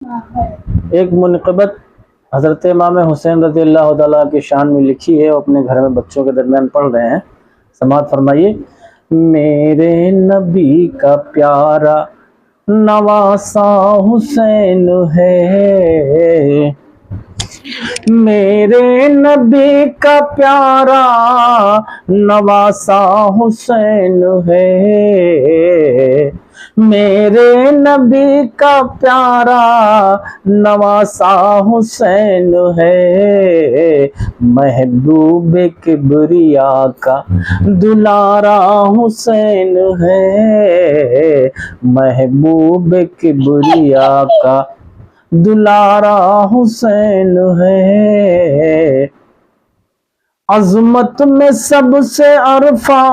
ایک منقبت حضرت امام حسین رضی اللہ تعالیٰ کی شان میں لکھی ہے، وہ اپنے گھر میں بچوں کے درمیان پڑھ رہے ہیں. سماعت فرمائیے. میرے نبی کا پیارا نواسا حسین ہے، میرے نبی کا پیارا نواسا حسین ہے، میرے نبی کا پیارا نواسا حسین ہے، محبوب کبریا کا دلارا حسین ہے، محبوب کبریا کا دلارا حسین ہے. عظمت میں سب سے عرفہ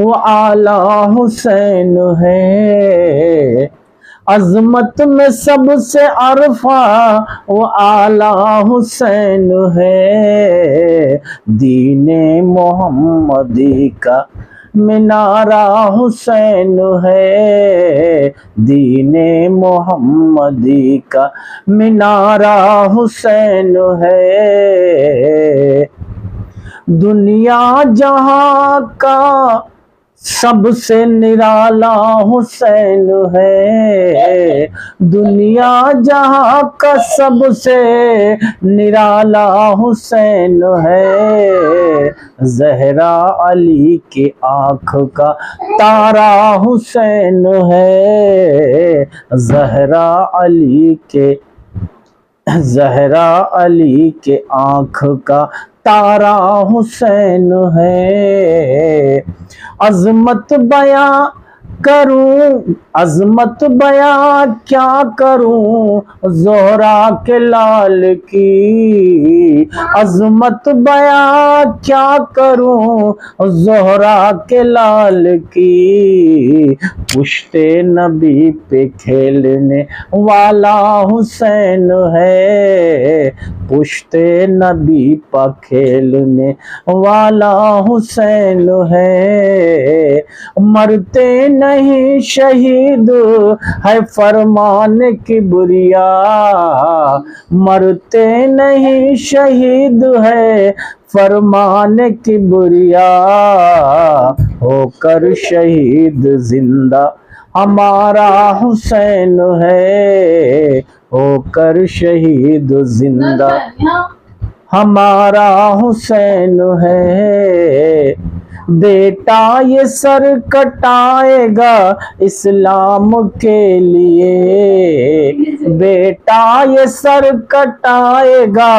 و اعلیٰ حسین ہے، عظمت میں سب سے عرفہ و اعلیٰ حسین ہے، دین محمدی کا مینارہ حسین ہے، دین محمدی کا مینارہ حسین ہے. دنیا جہاں کا سب سے نرالا حسین ہے، دنیا جہاں کا سب سے نرالا حسین ہے، زہرا علی کی آنکھ کا تارا حسین ہے، زہرا علی کے آنکھ کا تارا حسین ہے. عظمت بیاں کروں، عظمت بیاں کیا کروں زہرا کے لال کی، عظمت بیاں کیا کروں زہرا کے لال کی، پشت نبی پہ کھیلنے والا حسین ہے، پشت نبی پہ کھیلنے والا حسین ہے. مرتے نہیں شہید ہے فرمان کبریا، مرتے نہیں شہید ہے فرمان کبریا، ہو کر شہید زندہ ہمارا حسین ہے، ہو کر شہید زندہ ہمارا حسین ہے. بیٹا یہ سر کٹائے گا اسلام کے لیے، بیٹا یہ سر کٹائے گا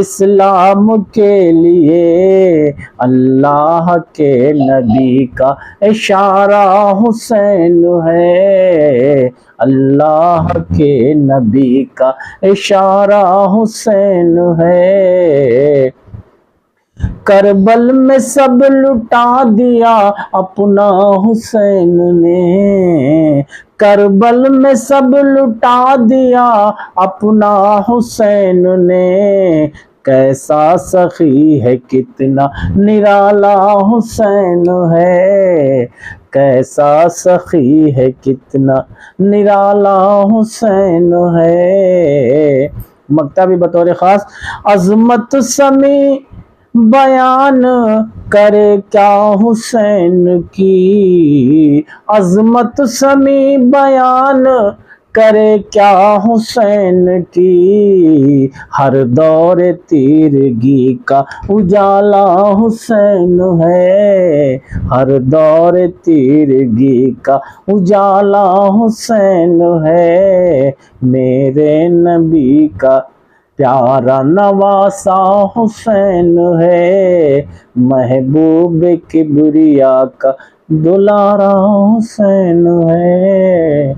اسلام کے لیے، اللہ کے نبی کا اشارہ حسین ہے، اللہ کے نبی کا اشارہ حسین ہے. کربل میں سب لٹا دیا اپنا حسین نے، کربل میں سب لٹا دیا اپنا حسین نے، کیسا سخی ہے کتنا نرالا حسین ہے، کیسا سخی ہے کتنا نرالا حسین ہے. مکتبی بطور خاص. عظمت سمیع بیان کرے کیا حسین کی، عظمت سمیع بیان کرے کیا حسین کی، ہر دور تیرگی کا اجالا حسین ہے، ہر دور تیرگی کا اجالا حسین ہے. میرے نبی کا پیارا نواسا حسین ہے، محبوب کبریا کا دلارا حسین ہے.